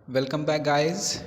Welcome back, guys.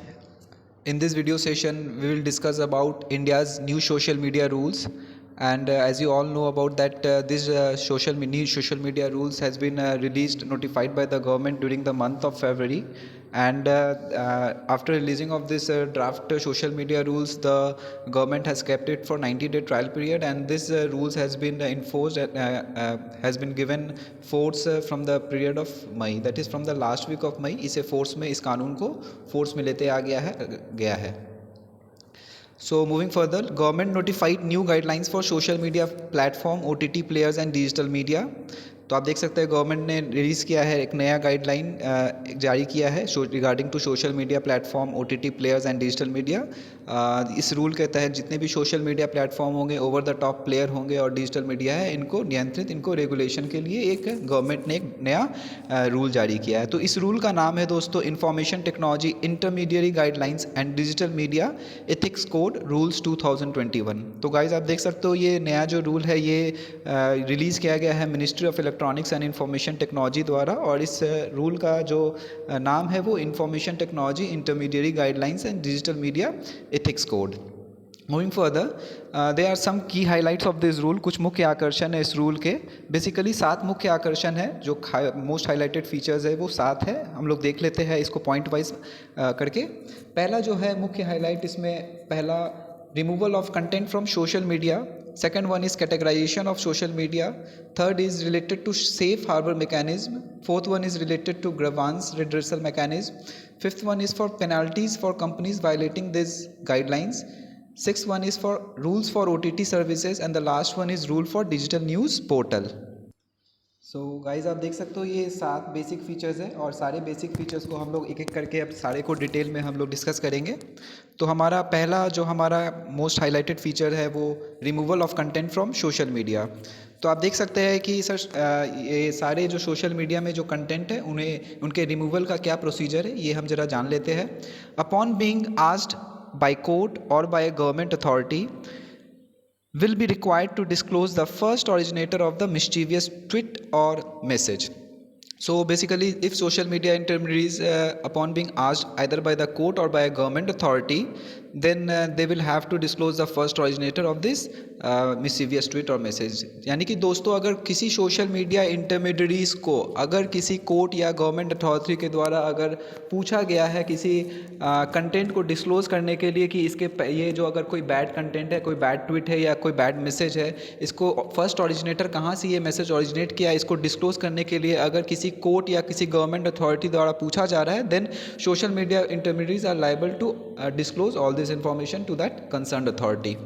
In this video session, we will discuss about India's new social media rules. And as you all know about that, this new social media rules has been released, notified by the government during the month of February. And after releasing of this draft social media rules, the government has kept it for 90-day trial period, and this rules has been enforced, has been given force from the period of May, that is from the last week of May. इसे force में, इस कानून को force में लेते आ गया है. So moving further, government notified new guidelines for social media platform, OTT players and digital media. तो आप देख सकते हैं गवर्नमेंट ने रिलीज़ किया है, एक नया गाइडलाइन जारी किया है regarding to social media platform, OTT players and digital media. इस रूल के तहत जितने भी सोशल मीडिया प्लेटफॉर्म होंगे, ओवर द टॉप प्लेयर होंगे और डिजिटल मीडिया है, इनको नियंत्रित, इनको रेगुलेशन के लिए एक गवर्नमेंट ने एक नया रूल जारी किया है. तो इस रूल का नाम है दोस्तों information technology intermediary guidelines and digital media ethics code rules 2021. तो गाइज आप देख सकते हो ये नया जो रूल है ये रिलीज़ किया गया है ministry of electronics and information technology द्वारा, और इस रूल का जो नाम है वो information technology intermediary guidelines and digital media ethics code. Moving further, there are some key highlights of this rule. कुछ मुख्य आकर्षण है इस रूल के. बेसिकली 7 मुख्य आकर्षण है, जो मोस्ट हाईलाइटेड फीचर्स है वो 7 है. हम लोग देख लेते हैं इसको पॉइंट वाइज करके. पहला जो है मुख्य हाईलाइट इसमें, पहला removal of content from social media. Second one is categorization of social media. Third is related to safe harbor mechanism. Fourth one is related to grievance redressal mechanism. Fifth one is for penalties for companies violating these guidelines. Sixth one is for rules for OTT services, and the last one is rule for digital news portal. So guys आप देख सकते हो ये 7 basic features हैं, और सारे basic features को हम लोग एक एक करके अब सारे को डिटेल में हम लोग डिस्कस करेंगे. तो हमारा पहला जो हमारा मोस्ट हाईलाइटेड फीचर है वो removal of content from social media. तो आप देख सकते हैं कि सर ये सारे जो सोशल मीडिया में जो कंटेंट है उन्हें, उनके रिमूवल का क्या प्रोसीजर है ये हम ज़रा जान लेते हैं. Upon being asked by court और by a government authority will be required to disclose the first originator of the mischievous tweet or message. So basically, if social media intermediaries upon being asked either by the court or by a government authority, then they will have to disclose the first originator of this mischievous tweet or message. यानी कि दोस्तों अगर किसी social media intermediaries को अगर किसी court या government authority के द्वारा अगर पूछा गया है किसी कंटेंट को डिस्क्लोज करने के लिए कि इसके ये जो अगर कोई बैड कंटेंट है, कोई बैड ट्वीट है या कोई बैड मैसेज है, इसको फर्स्ट ऑरिजिनेटर कहाँ से ये मैसेज ऑरिजिनेट किया, इसको डिस्क्लोज करने के लिए अगर किसी कोर्ट या किसी गवर्नमेंट अथॉरिटी द्वारा पूछा जा रहा है, then social media intermediaries are liable to disclose all this information to that concerned authority.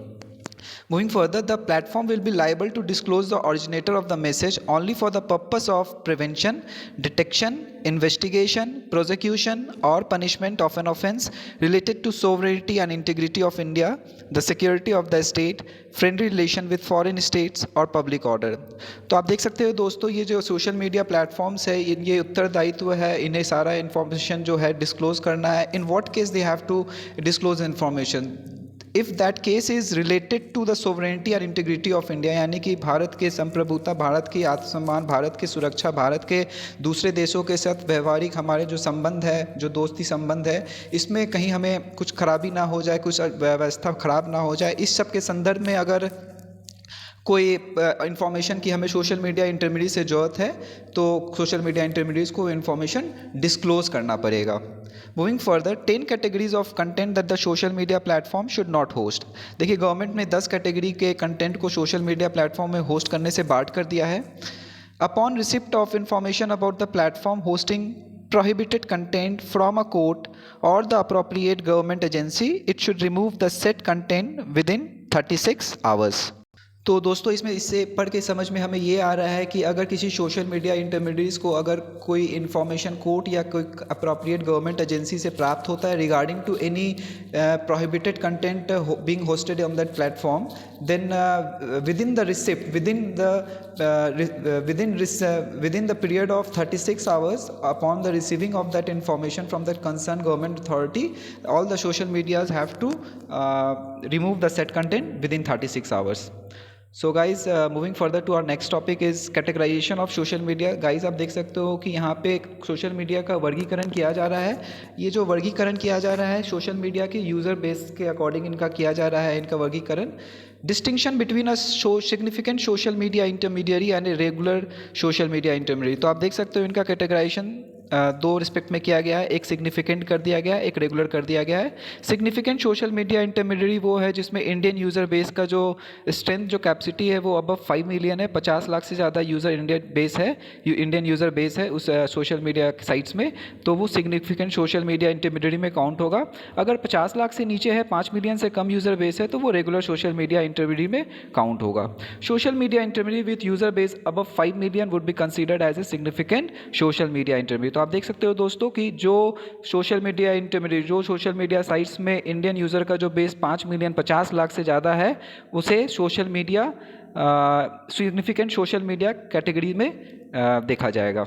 Moving further, the platform will be liable to disclose the originator of the message only for the purpose of prevention, detection, investigation, prosecution or punishment of an offence related to sovereignty and integrity of India, the security of the state, friendly relation with foreign states or public order. तो आप देख सकते हो दोस्तों ये जो social media platforms है ये उत्तरदायित्व है, इन्हें सारा इन्फॉर्मेशन जो है डिस्क्लोज करना है. In what case they have to disclose information if that case is related to the sovereignty and integrity of India, यानी कि भारत के संप्रभुता, भारत की आत्मसम्मान, भारत की सुरक्षा, भारत के दूसरे देशों के साथ व्यवहारिक हमारे जो संबंध है, जो दोस्ती संबंध है, इसमें कहीं हमें कुछ खराबी ना हो जाए, कुछ व्यवस्था खराब ना हो जाए, इस सब के संदर्भ में अगर कोई इन्फॉर्मेशन की हमें सोशल मीडिया इंटरमीडिएट से ज़रूरत है तो सोशल मीडिया इंटरमीडिएट्स को इन्फॉर्मेशन डिस्क्लोज करना पड़ेगा. Moving further, 10 categories of content that the social media platform should not host. देखिए गवर्नमेंट ने 10 कैटेगरी के कंटेंट को सोशल मीडिया प्लेटफॉर्म में होस्ट करने से बांट कर दिया है. Upon receipt of information about the platform hosting prohibited content from a court or the appropriate government agency, it should remove the said content within 36 hours. तो दोस्तों इसमें इससे पढ़ के समझ में हमें ये आ रहा है कि अगर किसी सोशल मीडिया इंटरमीडिएट्स को अगर कोई इन्फॉर्मेशन कोर्ट या कोई अप्रोप्रिएट गवर्नमेंट एजेंसी से प्राप्त होता है regarding to any prohibited content being hosted on that platform, then within the receipt within the period of 36 hours upon the receiving of that information from that concerned government authority, all the social medias have to remove the said content within 36 hours. So guys moving further to our next topic is categorization of social media. Guys आप देख सकते हो कि यहाँ पे social media का वर्गीकरण किया जा रहा है। ये जो वर्गीकरण किया जा रहा है सोशल मीडिया के यूज़र बेस के अकॉर्डिंग इनका किया जा रहा है, इनका वर्गीकरण। Distinction between a significant social media intermediary and a regular social media intermediary. तो आप देख सकते हो इनका कैटेगराइजेशन दो रिस्पेक्ट में किया गया है, एक सिग्निफिकेंट कर दिया गया है, एक रेगुलर कर दिया गया है। सिग्निफिकेंट सोशल मीडिया इंटरमीडियरी वो है जिसमें इंडियन यूज़र बेस का जो स्ट्रेंथ, जो कैपेसिटी है वो अबव 5 मिलियन है, 50 लाख से ज़्यादा यूज़र इंडियन यूज़र बेस है उस सोशल मीडिया साइट्स में, तो वो सिग्निफिकेंट सोशल मीडिया इंटरमीडियरी में काउंट होगा। अगर 50 लाख से नीचे है, 5 मिलियन से कम यूज़र बेस है, तो वो रेगुलर सोशल मीडिया इंटरमीडियरी में काउंट होगा। Social media intermediary with user base above 5 million would be considered as a significant social media intermediary. तो आप देख सकते हो दोस्तों कि जो सोशल मीडिया इंटरमीडिएट, जो सोशल मीडिया साइट्स में इंडियन यूज़र का जो बेस 5 मिलियन 50 लाख से ज़्यादा है, उसे social media significant social media category में देखा जाएगा।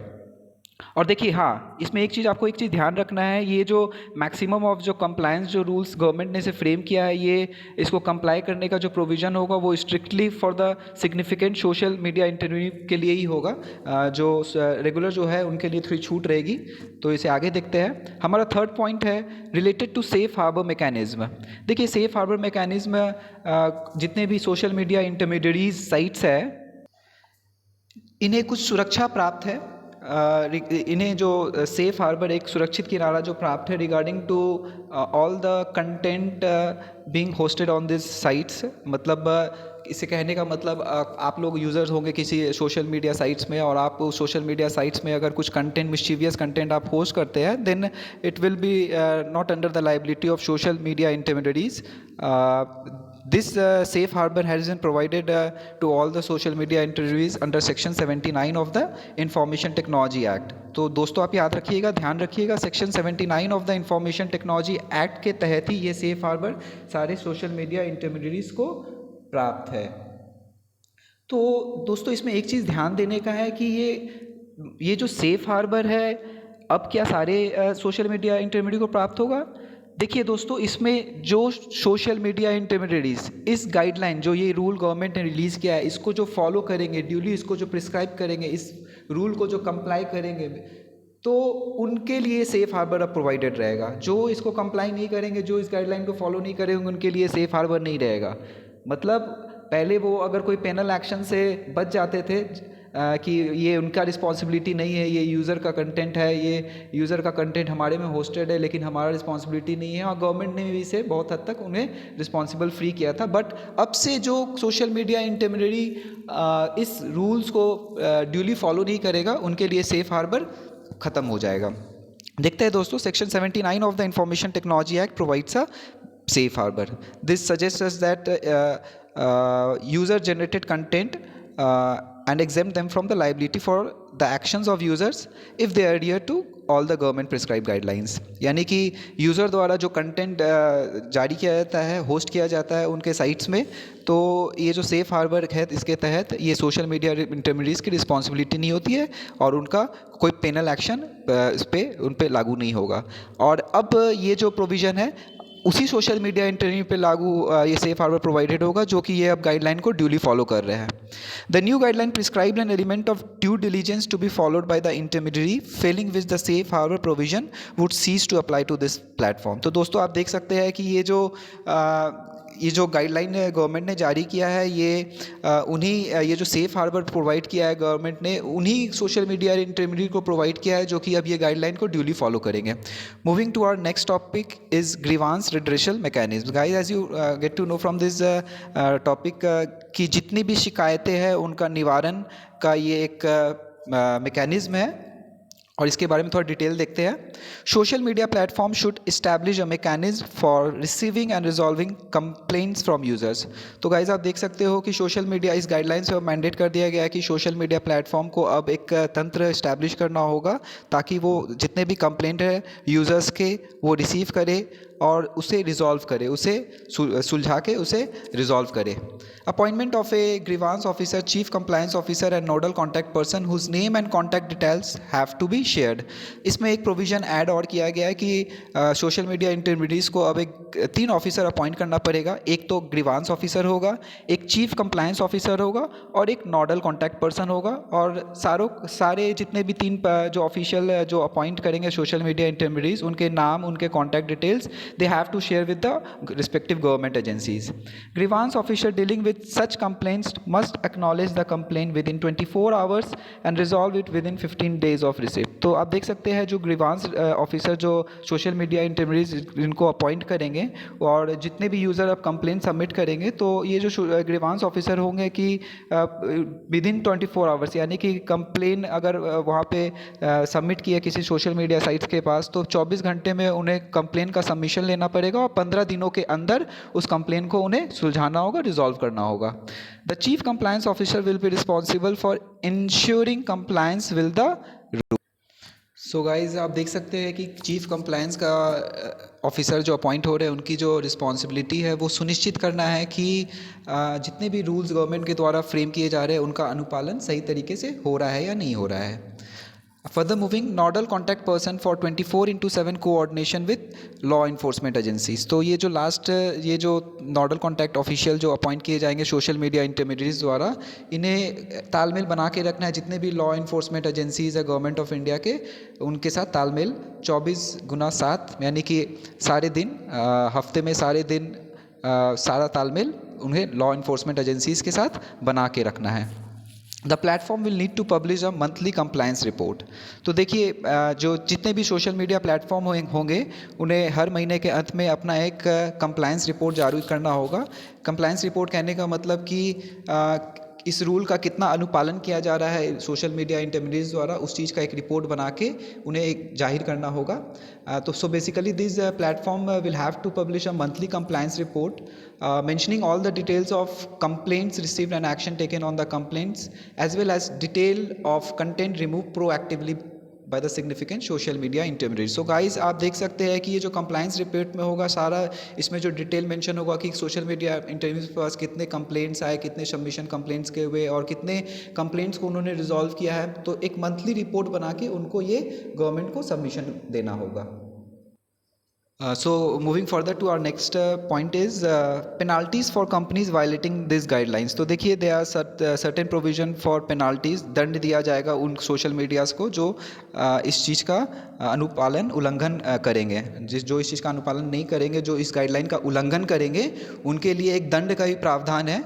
और देखिए हाँ, इसमें एक चीज़ ध्यान रखना है, ये जो मैक्सिमम ऑफ जो कंप्लायंस जो रूल्स गवर्नमेंट ने इसे फ्रेम किया है, ये इसको कंप्लाई करने का जो प्रोविज़न होगा वो strictly for the significant social media intermediate के लिए ही होगा। जो रेगुलर जो है उनके लिए थोड़ी छूट रहेगी। तो इसे आगे देखते हैं। हमारा थर्ड पॉइंट है related to safe harbour mechanism. देखिए सेफ हार्बर मैकेनिज्म, जितने भी सोशल मीडिया इंटरमीडियरीज साइट्स है, इन्हें कुछ सुरक्षा प्राप्त है। इन्हें जो सेफ हार्बर, एक सुरक्षित किनारा जो प्राप्त है regarding to all the content being hosted on this sites. मतलब इसे कहने का मतलब आप लोग यूज़र्स होंगे किसी सोशल मीडिया साइट्स में, और आप सोशल मीडिया साइट्स में अगर कुछ कंटेंट, मिस्चीवियस कंटेंट आप होस्ट करते हैं, then it will be not under the liability of social media intermediaries. This safe harbor has been provided to all the social media intermediaries under section 79 of the Information Technology Act। तो दोस्तों आप याद रखिएगा, ध्यान रखिएगा, section 79 of the information technology act के तहत ही ये सेफ हार्बर सारे सोशल मीडिया इंटरमीडियरीज को प्राप्त है। तो दोस्तों इसमें एक चीज़ ध्यान देने का है कि ये जो सेफ हार्बर है, अब क्या सारे सोशल मीडिया इंटरमीडिएट को प्राप्त होगा? देखिए दोस्तों, इसमें जो सोशल मीडिया इंटरमीडियरीज इस गाइडलाइन, जो ये रूल गवर्नमेंट ने रिलीज़ किया है, इसको जो फॉलो करेंगे, ड्यूली इसको जो प्रिस्क्राइब करेंगे, इस रूल को जो कंप्लाई करेंगे, तो उनके लिए सेफ हार्बर अब प्रोवाइडेड रहेगा। जो इसको कंप्लाई नहीं करेंगे, जो इस गाइडलाइन को फॉलो नहीं करेंगे, उनके लिए सेफ हार्बर नहीं रहेगा। मतलब पहले वो अगर कोई पेनल एक्शन से बच जाते थे कि ये उनका रिस्पॉन्सिबिलिटी नहीं है, ये यूज़र का कंटेंट है, ये यूज़र का कंटेंट हमारे में होस्टेड है, लेकिन हमारा रिस्पॉन्सिबिलिटी नहीं है, और गवर्नमेंट ने भी इसे बहुत हद तक उन्हें रिस्पॉन्सिबल फ्री किया था। बट अब से जो सोशल मीडिया इंटरमीडियरी इस रूल्स को ड्यूली फॉलो नहीं करेगा, उनके लिए सेफ हार्बर ख़त्म हो जाएगा। देखते हैं दोस्तों, section 79 of the information technology act provides a safe harbor. This suggests us that user generated content and exempt them from the liability for the actions of users if they adhere to all the government prescribed guidelines। यानी कि user द्वारा जो content जारी किया जाता है, host किया जाता है उनके साइट्स में, तो ये जो सेफ हार्बर है, इसके तहत ये सोशल मीडिया इंटरमीडियरीज की रिस्पॉन्सिबिलिटी नहीं होती है, और उनका कोई पेनल एक्शन इस पर उन पर लागू नहीं होगा। और अब ये जो प्रोविज़न है उसी सोशल मीडिया इंटरमीडिएट पे लागू ये सेफ हार्बर प्रोवाइडेड होगा, जो कि ये अब गाइडलाइन को ड्यूली फॉलो कर रहे हैं। The new guideline prescribe an element of due diligence to be followed by the intermediary failing which the safe harbour provision would cease to apply to this platform. तो दोस्तों आप देख सकते हैं कि ये जो गाइडलाइन गवर्नमेंट ने जारी किया है, ये जो सेफ हार्बर प्रोवाइड किया है गवर्नमेंट ने, उन्हीं सोशल मीडिया इंटरमीडिएट को प्रोवाइड किया है, जो कि अब ये गाइडलाइन को ड्यूली फॉलो करेंगे। Moving to our next topic is grievance redressal mechanism. Guys, as you get to know from this topic कि जितनी भी शिकायतें हैं उनका निवारण का ये एक मैकेनिज्म है, और इसके बारे में थोड़ा डिटेल देखते हैं। Social media platform should establish a mechanism for receiving end resolving complaints from users. तो गाइज आप देख सकते हो कि सोशल मीडिया, इस गाइडलाइन से मैंडेट कर दिया गया है कि सोशल मीडिया प्लेटफॉर्म को अब एक तंत्र इस्टेब्लिश करना होगा, ताकि वो जितने भी कंप्लेंट है यूज़र्स के वो रिसीव करे और उसे रिजॉल्व करे, उसे सुलझा के उसे रिजॉल्व करे। Appointment of a grievance officer, chief compliance officer and nodal contact person whose name and contact details have to be shared. इसमें एक प्रोविज़न ऐड और किया गया है कि सोशल मीडिया इंटरमीडिएट्स को अब एक 3 ऑफिसर अपॉइंट करना पड़ेगा। एक तो ग्रीवांस ऑफिसर होगा, एक चीफ कंप्लायंस ऑफिसर होगा और एक नोडल कॉन्टैक्ट पर्सन होगा। और सारे जितने भी 3 जो ऑफिशियल जो अपॉइंट करेंगे सोशल मीडिया इंटरमीडिएट्स, उनके नाम, उनके contact details they have to share with the respective government agencies. Grievance officer dealing with such complaints must acknowledge the complaint within 24 hours and resolve it within 15 days of receipt. तो आप देख सकते हैं जो grievance officer जो social media intermediates इनको appoint करेंगे और जितने भी यूज़र अब कंप्लेंट सबमिट करेंगे, तो ये जो ग्रीवांस ऑफिसर होंगे कि विद इन 24 आवर्स, यानी कि कंप्लेन अगर वहाँ पे सबमिट किया किसी सोशल मीडिया साइट्स के पास, तो 24 घंटे में उन्हें कंप्लेन का सबमिशन लेना पड़ेगा और 15 दिनों के अंदर उस कंप्लेन को उन्हें सुलझाना होगा, रिजॉल्व करना होगा। The chief compliance officer will be responsible for ensuring compliance with the rule. So guys आप देख सकते हैं कि चीफ कंप्लायंस का ऑफिसर जो अपॉइंट हो रहे हैं, उनकी जो रिस्पॉन्सिबिलिटी है वो सुनिश्चित करना है कि जितने भी रूल्स गवर्नमेंट के द्वारा फ्रेम किए जा रहे हैं उनका अनुपालन सही तरीके से हो रहा है या नहीं हो रहा है। Further moving, nodal contact person for 24/7 coordination with law enforcement agencies. तो ये जो लास्ट ये जो नोडल कॉन्टैक्ट ऑफिशियल जो अपॉइंट किए जाएंगे सोशल मीडिया इंटरमीडिएट्स द्वारा, इन्हें तालमेल बना के रखना है जितने भी लॉ इन्फोर्समेंट एजेंसीज है गवर्नमेंट ऑफ इंडिया के, उनके साथ तालमेल 24/7, यानी कि सारे दिन, हफ्ते में सारे दिन सारा तालमेल उन्हें लॉ इन्फोर्समेंट एजेंसीज के साथ बना के रखना है। The platform will need to publish a monthly compliance report. तो देखिए जो जितने भी सोशल मीडिया प्लेटफॉर्म होंगे उन्हें हर महीने के अंत में अपना एक कंप्लायंस रिपोर्ट जारी करना होगा। कंप्लायंस रिपोर्ट कहने का मतलब कि इस रूल का कितना अनुपालन किया जा रहा है सोशल मीडिया इंटरमीडिएट्स द्वारा, उस चीज़ का एक रिपोर्ट बना के उन्हें एक जाहिर करना होगा। तो so basically this platform will have to publish a monthly compliance report mentioning all the details of complaints received and action taken on the complaints, as well as detail of content removed proactively by the significant social media intermediaries. So guys आप देख सकते हैं कि ये जो compliance report में होगा सारा, इसमें जो डिटेल मेंशन होगा कि सोशल मीडिया इंटरमीडिएट्स के पास कितने कंप्लेंट्स आए, कितने सबमिशन कंप्लेंट्स के हुए और कितने कंप्लेंट्स को उन्होंने रिजॉल्व किया है। तो एक मंथली रिपोर्ट बना के उनको ये गवर्नमेंट को सबमिशन देना होगा। So moving further to our next point is penalties for companies violating these guidelines. तो देखिए there are certain provision for penalties, दंड दिया जाएगा उन सोशल मीडियाज़ को जो इस चीज़ का अनुपालन उल्लंघन करेंगे। जो इस चीज़ का अनुपालन नहीं करेंगे, जो इस गाइडलाइन का उल्लंघन करेंगे, उनके लिए एक दंड का भी प्रावधान है।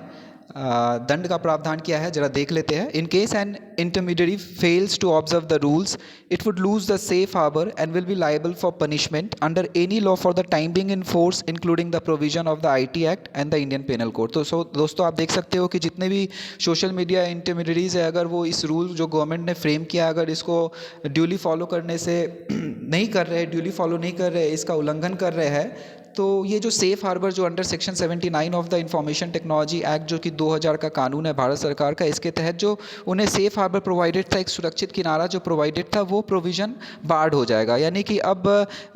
दंड का प्रावधान क्या है जरा देख लेते हैं। In case an intermediary fails to observe the rules it would lose the safe harbour and will be liable for punishment under any law for the time being in force including the provision of the IT Act and the Indian Penal Code. तो दोस्तों आप देख सकते हो कि जितने भी social media intermediates है, अगर वो इस रूल जो गवर्नमेंट ने फ्रेम किया, अगर इसको ड्यूली फॉलो करने से नहीं कर रहे, ड्यूली फॉलो नहीं कर रहे, इसका उल्लंघन कर रहे हैं, तो ये जो सेफ हार्बर जो under section 79 of the information technology act जो कि 2000 का कानून है भारत सरकार का, इसके तहत जो उन्हें सेफ हार्बर प्रोवाइडेड था, एक सुरक्षित किनारा जो प्रोवाइडेड था, वो प्रोविज़न बार्ड हो जाएगा। यानी कि अब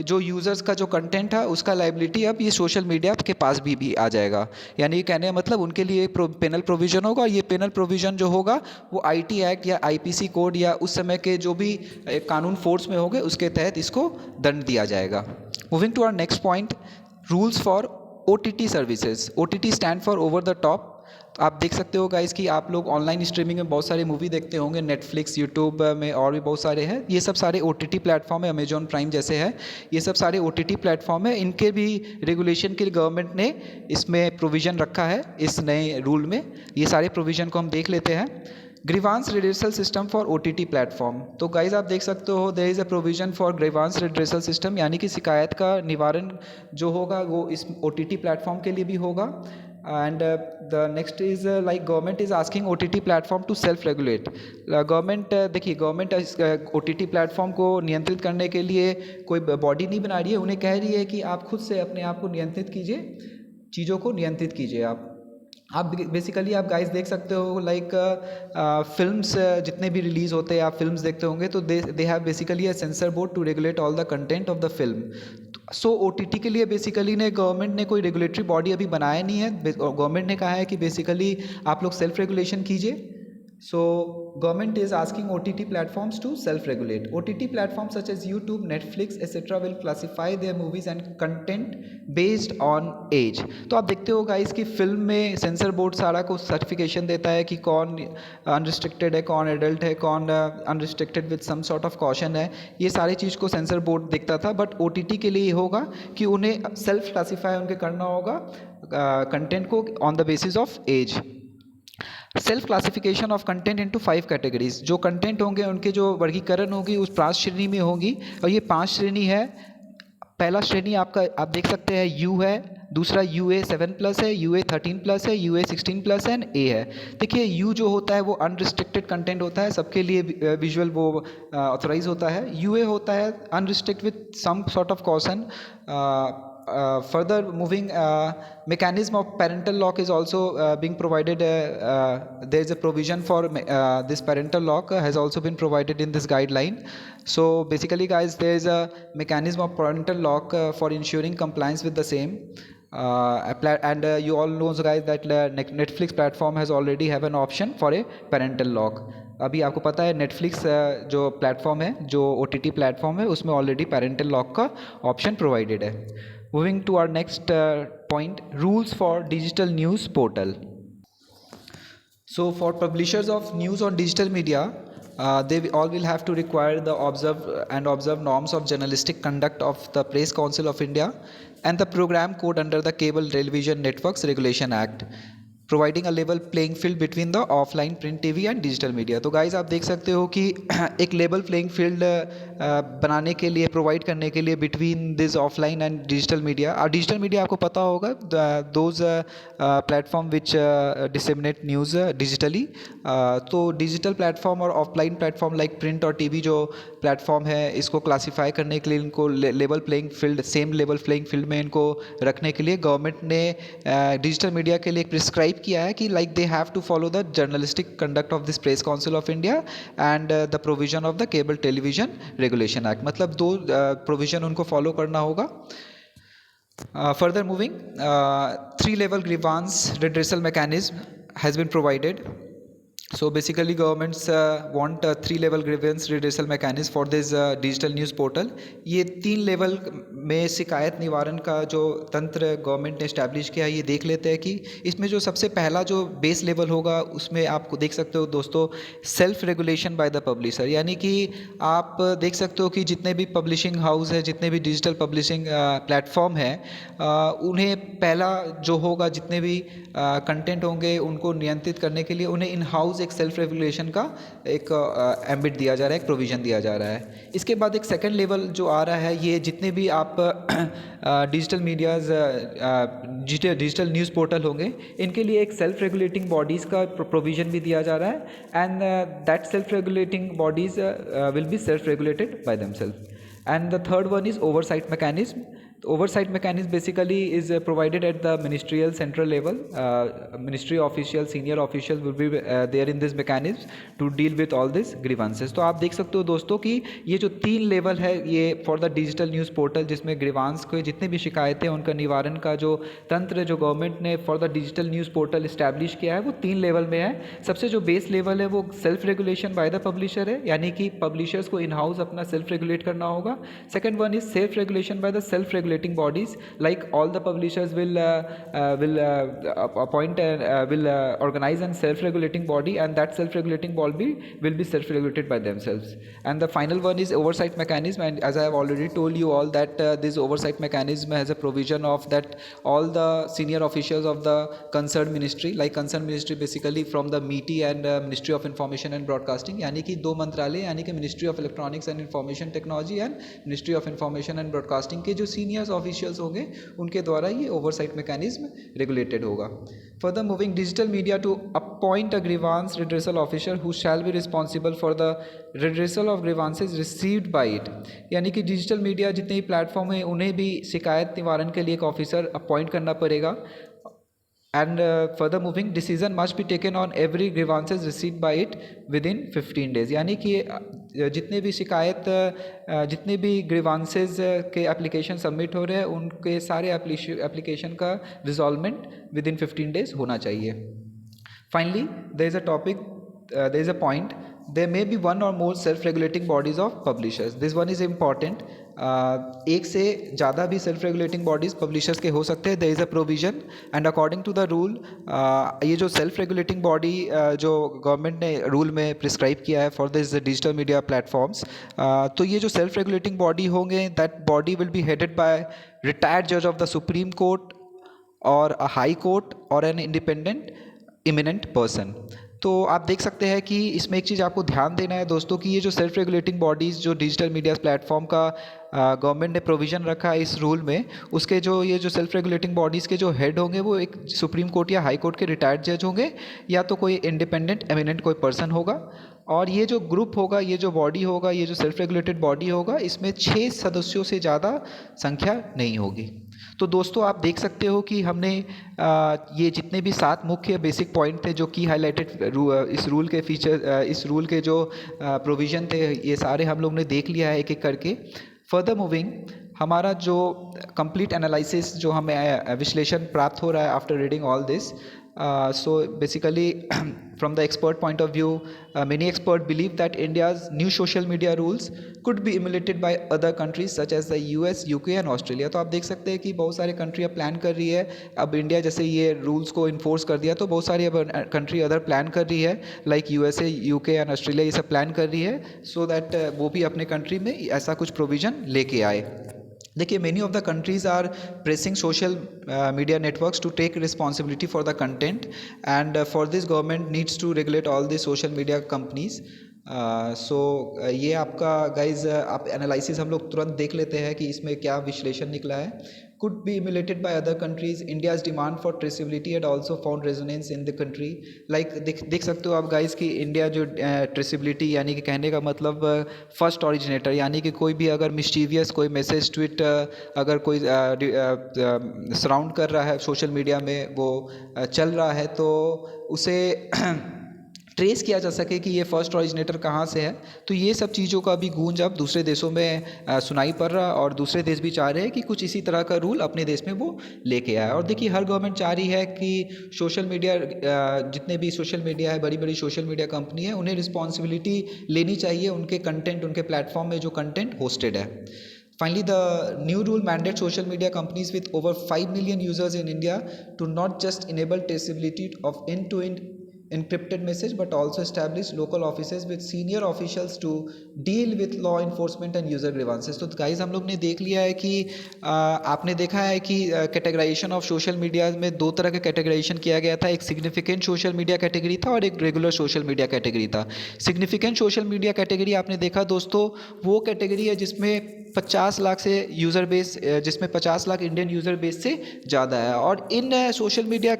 जो यूज़र्स का जो कंटेंट है उसका लाइबिलिटी अब ये सोशल मीडिया के पास भी आ जाएगा। यानी कहने का मतलब उनके लिए पेनल प्रोविज़न होगा। ये पेनल प्रोविज़न जो होगा वो आईटी एक्ट या आईपीसी कोड या उस समय के जो भी कानून फोर्स में होंगे उसके तहत इसको दंड दिया जाएगा। Moving to our next point, rules for OTT services. OTT stand for over the top. आप देख सकते हो गाइस कि आप लोग ऑनलाइन स्ट्रीमिंग में बहुत सारे मूवी देखते होंगे, नेटफ्लिक्स, यूट्यूब में और भी बहुत सारे हैं। ये सब सारे OTT प्लेटफॉर्म है, अमेजॉन प्राइम जैसे है, ये सब सारे OTT प्लेटफॉर्म है। इनके भी रेगुलेशन के लिए गवर्नमेंट ने इसमें प्रोविज़न रखा है इस नए रूल में। ये सारे प्रोविज़न को हम देख लेते हैं। Grievance redressal system for OTT platform. तो गाइज आप देख सकते हो there is a provision for grievance redressal system, यानी कि शिकायत का निवारण जो होगा वो इस OTT प्लेटफॉर्म के लिए भी होगा। And the next is like government is asking OTT platform to self regulate. Government देखिए गवर्नमेंट OTT प्लेटफॉर्म को नियंत्रित करने के लिए कोई बॉडी नहीं बना रही है, उन्हें कह रही है कि आप खुद से अपने आप को नियंत्रित कीजिए, चीज़ों को नियंत्रित कीजिए आप। आप बेसिकली आप गाइस देख सकते हो लाइक फिल्म्स जितने भी रिलीज़ होते हैं आप फिल्म्स देखते होंगे तो they have basically a censor board to regulate all the content of the film. So OTT के लिए बेसिकली ने गवर्नमेंट ने कोई रेगुलेटरी बॉडी अभी बनाया नहीं है। गवर्नमेंट ने कहा है कि बेसिकली आप लोग सेल्फ रेगुलेशन कीजिए। So government is asking OTT platforms to self-regulate. OTT platforms such as YouTube, Netflix, etc. will classify their movies and content based on age. तो आप देखते हो गाइस कि फिल्म में सेंसर बोर्ड सारा को सर्टिफिकेशन देता है कि कौन अनरिस्ट्रिक्टेड है, कौन एडल्ट है, कौन unrestricted with some sort of caution है। ये सारी चीज़ को सेंसर बोर्ड देखता था, बट OTT के लिए ये होगा कि उन्हें सेल्फ क्लासीफाई उनके करना होगा कंटेंट को on the basis of age. Self classification of content into 5 categories. जो कंटेंट होंगे उनके जो वर्गीकरण होगी उस 5 श्रेणी में होगी, और ये 5 श्रेणी है। पहला श्रेणी आपका आप देख सकते हैं यू है, दूसरा UA 7+ है, UA 13+ है, UA 16+ है, एंड ए है। देखिए यू जो होता है वो अनरिस्ट्रिक्टेड कंटेंट होता है, सबके लिए विजुअल वो ऑथराइज होता है। UA होता है unrestricted with some sort of caution. Further moving, mechanism of parental lock is also being provided. There is a provision for this parental lock has also been provided in this guideline. So basically guys, there is a mechanism of parental lock for ensuring compliance with the same. And you all know guys that Netflix platform has already have an option for a parental lock. अभी आपको पता है Netflix जो platform है, जो OTT platform है, उसमें already parental lock का ऑप्शन प्रोवाइडेड है। Moving to our next point, rules for digital news portal. So for publishers of news on digital media, they all will have to require the observe norms of journalistic conduct of the Press Council of India and the program code under the Cable Television Networks Regulation Act, providing a level playing field between the offline print TV and digital media. तो guys आप देख सकते हो कि एक level playing field बनाने के लिए, प्रोवाइड करने के लिए between this offline and digital media. और डिजिटल मीडिया आपको पता होगा those platform which disseminate news digitally. तो डिजिटल प्लेटफॉर्म और ऑफलाइन प्लेटफॉर्म लाइक प्रिंट और टीवी जो प्लेटफॉर्म है, इसको क्लासीफाई करने के लिए इनको level playing field, same level playing field में इनको रखने के लिए गवर्नमेंट ने डिजिटल मीडिया के लिए प्रिस्क्राइब किया है कि like they have to follow the journalistic conduct of this Press Council of India and the provision of the Cable Television Regulation Act. मतलब दो प्रोविजन उनको फॉलो करना होगा। Further moving, 3 level grievance redressal mechanism has been provided. So basically governments want a 3 level grievance redressal mechanism for this digital news portal. ये 3 level में शिकायत निवारण का जो तंत्र गवर्नमेंट ने इस्टेब्लिश किया है, ये देख लेते हैं कि इसमें जो सबसे पहला जो बेस लेवल होगा उसमें आपको देख सकते हो दोस्तों, self regulation by the publisher. यानी कि आप देख सकते हो कि जितने भी पब्लिशिंग हाउस है, जितने भी डिजिटल पब्लिशिंग प्लेटफॉर्म है, उन्हें पहला जो होगा, जितने भी कंटेंट होंगे उनको नियंत्रित करने के लिए उन्हें इन हाउस एक सेल्फ रेगुलेशन का एक एम्बिट दिया जा रहा है, एक प्रोविज़न दिया जा रहा है। इसके बाद एक सेकंड लेवल जो आ रहा है, ये जितने भी आप digital medias, digital news portal होंगे, इनके लिए एक सेल्फ रेगुलेटिंग बॉडीज़ का प्रोविज़न भी दिया जा रहा है। And that self regulating bodies will be self regulated by themself. And the third one is oversight mechanism. The oversight mechanism basically is provided at the ministerial central level. Ministry officials, senior officials will be there in this mechanism to deal with all these grievances. तो आप देख सकते हो दोस्तों कि ये जो 3 level है ये for the digital news portal, जिसमें ग्रीवांस के जितने भी शिकायतें हैं उनका निवारण का जो तंत्र जो गवर्नमेंट ने for the digital news portal establish किया है वो 3 लेवल में है। सबसे जो बेस लेवल है वो self regulation by the publisher है, यानी कि पब्लिशर्स को इन हाउस अपना सेल्फ रेगुलेट करना होगा। Second one is self regulation by the self regulating bodies, like all the publishers will appoint and will organize a self regulating body, and that self regulating body will be self regulated by themselves. And the final one is oversight mechanism, and as I have already told you all that this oversight mechanism has a provision of that all the senior officials of the concerned ministry, like concerned ministry basically from the MeitY and Ministry of Information and Broadcasting, यानी कि 2 मंत्रालय यानी कि Ministry of Electronics and Information Technology and Ministry of Information and Broadcasting के जो seniors officials होंगे उनके द्वारा ये ओवरसाइट मैकेनिज्म रेगुलेटेड होगा। Further moving, digital media to appoint a grievance redressal officer who shall be responsible for the redressal of grievances received by it. यानी कि digital media जितने भी प्लेटफॉर्म हैं उन्हें भी शिकायत निवारण के लिए एक ऑफिसर अपॉइंट करना पड़ेगा, and further moving, decision must be taken on every grievances received by it within 15 days। यानी कि जितने भी शिकायत जितने भी ग्रीवांसेस के एप्लीकेशन सबमिट हो रहे हैं उनके सारे एप्लीकेशन का रिजॉल्वमेंट विद इन 15 days होना चाहिए। Finally there is a topic, there is a point, there may be one or more self-regulating bodies of publishers। this one is important। एक से ज़्यादा भी सेल्फ रेगुलेटिंग बॉडीज़ पब्लिशर्स के हो सकते हैं। There is a provision and according to the rule, ये जो सेल्फ रेगुलेटिंग बॉडी जो गवर्नमेंट ने रूल में प्रिस्क्राइब किया है for this digital media platforms, तो ये जो सेल्फ रेगुलेटिंग बॉडी होंगे that body will be headed by retired जज ऑफ द सुप्रीम कोर्ट और अ हाई कोर्ट और एन इंडिपेंडेंट इमिनेंट पर्सन। तो आप देख सकते हैं कि इसमें एक चीज़ आपको ध्यान देना है दोस्तों कि ये जो सेल्फ रेगुलेटिंग बॉडीज़ जो डिजिटल मीडिया प्लेटफॉर्म का गवर्नमेंट ने प्रोविज़न रखा है इस रूल में, उसके जो ये जो सेल्फ रेगुलेटिंग बॉडीज़ के जो हेड होंगे वो एक सुप्रीम कोर्ट या हाई कोर्ट के रिटायर्ड जज होंगे या तो कोई इंडिपेंडेंट एमिनेंट कोई पर्सन होगा। और ये जो ग्रुप होगा, ये जो बॉडी होगा, ये जो सेल्फ रेगुलेटेड बॉडी होगा, इसमें 6 सदस्यों से ज़्यादा संख्या नहीं होगी। तो दोस्तों आप देख सकते हो कि हमने ये जितने भी 7 मुख्य बेसिक पॉइंट थे जो की हाईलाइटेड इस रूल के फीचर, इस रूल के जो प्रोविज़न थे, ये सारे हम लोग ने देख लिया है एक एक करके। फर्दर मूविंग, हमारा जो कंप्लीट एनालिसिस जो हमें विश्लेषण प्राप्त हो रहा है after reading all this, so basically from the expert point of view, many experts believe that India's new social media rules could be emulated by other countries such as the US, UK and Australia। तो आप देख सकते हैं कि बहुत सारे country अब plan कर रही है, अब इंडिया जैसे ये रूल्स को इन्फोर्स कर दिया तो बहुत सारी अब कंट्री अदर प्लान कर रही है like USA, UK and Australia, ये सब प्लान कर रही है सो दैट वो भी अपने कंट्री में ऐसा कुछ प्रोविज़न लेके आए। देखिए, many of the countries are pressing social media networks to take responsibility for the content and for this government needs to regulate all the social media companies. So ये आपका गाइज आप analysis हम लोग तुरंत देख लेते हैं कि इसमें क्या विश्लेषण निकला है। could be emulated by other countries। India's demand for traceability had also found resonance in the country। like देख सकते हो आप गाइज कि इंडिया जो ट्रेसिबिलिटी यानी कि कहने का मतलब फर्स्ट ऑरिजिनेटर, यानी कि कोई भी अगर मिस्चीवियस कोई मैसेज ट्वीट अगर कोई सराउंड कर रहा है सोशल मीडिया में, वो चल रहा है तो उसे ट्रेस किया जा सके कि ये फर्स्ट ऑरिजिनेटर कहाँ से है। तो ये सब चीज़ों का भी गूंज अब दूसरे देशों में सुनाई पड़ रहा, और दूसरे देश भी चाह रहे हैं कि कुछ इसी तरह का रूल अपने देश में वो लेके आए। और देखिए, हर गवर्नमेंट चाह रही है कि सोशल मीडिया जितने भी सोशल मीडिया है, बड़ी बड़ी सोशल मीडिया कंपनी है, उन्हें रिस्पॉन्सिबिलिटी लेनी चाहिए उनके कंटेंट, उनके प्लेटफॉर्म में जो कंटेंट होस्टेड है। Finally, the new rule mandates social media companies with over 5 million users in India to not just enable traceability of end-to-end encrypted message but also establish local offices with senior officials to deal with law enforcement and user grievances। तो guys हम लोग ने देख लिया है कि आपने देखा है कि कैटेगराइजेशन ऑफ सोशल मीडिया में 2 तरह का कैटेगराइजेशन किया गया था। एक सिग्निफिकेंट सोशल मीडिया कैटेगरी था और एक रेगुलर सोशल मीडिया कैटेगरी था। सिग्निफिकेंट सोशल मीडिया कैटेगरी आपने देखा दोस्तों, वो कैटेगरी है जिसमें 50 लाख से यूज़र बेस, जिसमें 50 लाख इंडियन यूज़र बेस से ज़्यादा है। और इन सोशल मीडिया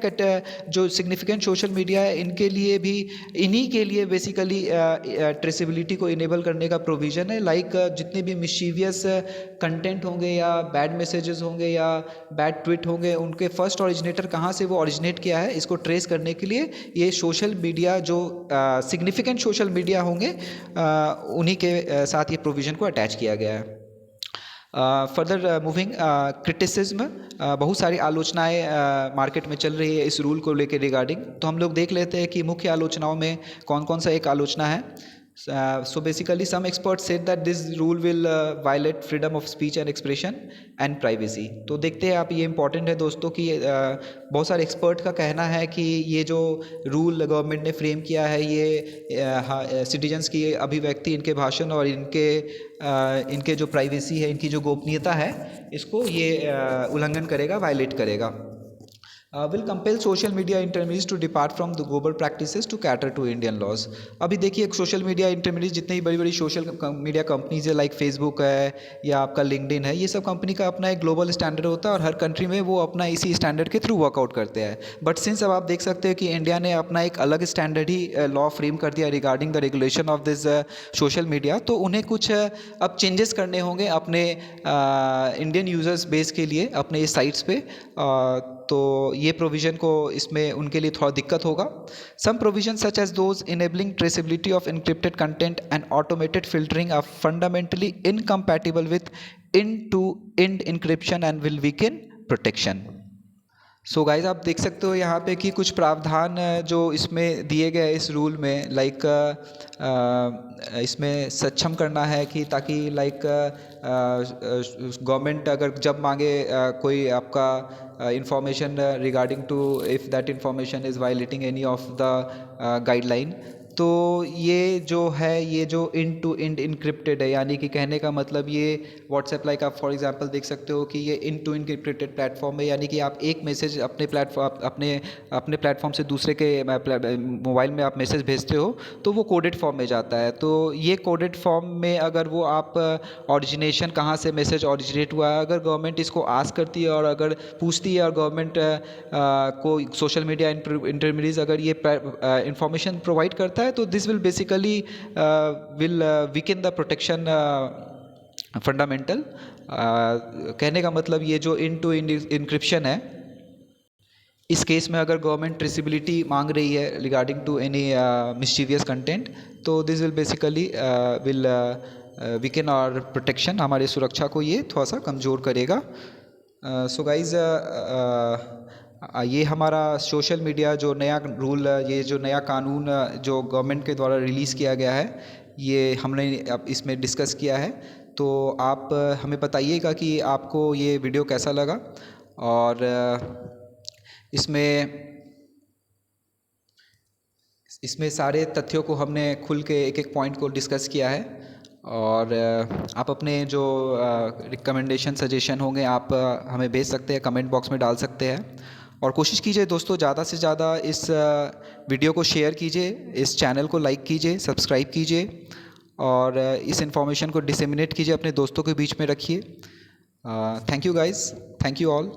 जो सिग्निफिकेंट सोशल मीडिया है, इनके लिए भी, इन्हीं के लिए बेसिकली ट्रेसेबिलिटी को इनेबल करने का प्रोविज़न है। लाइक जितने भी मिस्चीवियस कंटेंट होंगे या बैड मैसेजेस होंगे या बैड ट्वीट होंगे, उनके फर्स्ट ऑरिजिनेटर कहाँ से वो ऑरिजिनेट किया है, इसको ट्रेस करने के लिए ये सोशल मीडिया जो सिग्निफिकेंट सोशल मीडिया होंगे उन्हीं के साथ ये प्रोविज़न को अटैच किया गया है। फर्दर मूविंग, क्रिटिसिज्म, बहुत सारी आलोचनाएं मार्केट में चल रही है इस रूल को लेकर रिगार्डिंग। तो हम लोग देख लेते हैं कि मुख्य आलोचनाओं में कौन कौन सा एक आलोचना है। So basically some experts said that this rule will violate freedom of speech and expression and privacy। तो देखते हैं आप, ये इम्पॉर्टेंट है दोस्तों कि बहुत सारे एक्सपर्ट का कहना है कि ये जो रूल गवर्नमेंट ने फ्रेम किया है, ये सिटीजन्स की अभिव्यक्ति, इनके भाषण और इनके जो प्राइवेसी है, इनकी जो गोपनीयता है, इसको ये उल्लंघन करेगा, वायलेट करेगा। will compel social media intermediaries to depart from the global practices to cater to Indian laws। अभी देखिए, सोशल मीडिया इंटरमीडिएट जितनी ही बड़ी बड़ी सोशल मीडिया कंपनीज है, लाइक फेसबुक है या आपका लिंक्डइन है, ये सब कंपनी का अपना एक ग्लोबल स्टैंडर्ड होता है और हर कंट्री में वो अपना इसी स्टैंडर्ड के थ्रू वर्कआउट करते हैं। बट सिंस अब आप देख सकते हैं कि इंडिया ने अपना एक अलग स्टैंडर्ड ही लॉ फ्रेम कर दिया regarding the regulation of this social media, तो उन्हें कुछ अब चेंजेस करने होंगे अपने इंडियन यूजर्स बेस के लिए अपने इस साइट्स पे। तो ये प्रोविज़न को इसमें उनके लिए थोड़ा दिक्कत होगा. Some provision such as those enabling traceability of encrypted content and automated filtering are fundamentally incompatible with end-to-end encryption and will weaken protection. So guys आप देख सकते हो यहाँ पे कि कुछ प्रावधान जो इसमें दिए गए इस रूल में, लाइक इसमें सक्षम करना है कि ताकि लाइक गवर्नमेंट अगर जब मांगे कोई आपका information regarding to if that information is violating any of the guideline, तो ये जो है ये जो इंड टू इंड इनक्रिप्टेड है, यानी कि कहने का मतलब ये व्हाट्सएप लाइक आप फॉर एग्जांपल देख सकते हो कि ये इंड टू इनक्रिप्टेड प्लेटफॉर्म है, यानी कि आप एक मैसेज अपने प्लेटफॉर्म से दूसरे के मोबाइल में आप मैसेज भेजते हो तो वो कोडेड फॉर्म में जाता है. तो ये कोडेड फॉर्म में अगर वो आप ऑरिजिनेशन कहाँ से मैसेज ऑरिजिनेट हुआ है अगर गवर्नमेंट इसको आस्क करती है और अगर पूछती है और गवर्नमेंट को सोशल मीडिया इंटरमीडिएट्स अगर ये इंफॉर्मेशन प्रोवाइड करता है तो this will basically will weaken the protection fundamental. कहने का मतलब ये जो इंड टू इंड इंक्रिप्शन है, इस केस में अगर गवर्नमेंट ट्रेसिबिलिटी मांग रही है regarding to any mischievous content, तो this will basically will weaken our protection, हमारे सुरक्षा को ये थोड़ा सा कमज़ोर करेगा. सो गाइज ये हमारा सोशल मीडिया जो नया रूल, ये जो नया कानून जो गवर्नमेंट के द्वारा रिलीज़ किया गया है, ये हमने अब इसमें डिस्कस किया है. तो आप हमें बताइएगा कि आपको ये वीडियो कैसा लगा, और इसमें सारे तथ्यों को हमने खुल के एक एक पॉइंट को डिस्कस किया है. और आप अपने जो रिकमेंडेशन सजेशन होंगे आप हमें भेज सकते हैं, कमेंट बॉक्स में डाल सकते हैं. और कोशिश कीजिए दोस्तों ज़्यादा से ज़्यादा इस वीडियो को शेयर कीजिए, इस चैनल को लाइक कीजिए, सब्सक्राइब कीजिए और इस इन्फॉर्मेशन को डिसेमिनेट कीजिए, अपने दोस्तों के बीच में रखिए. Thank you guys, thank you all.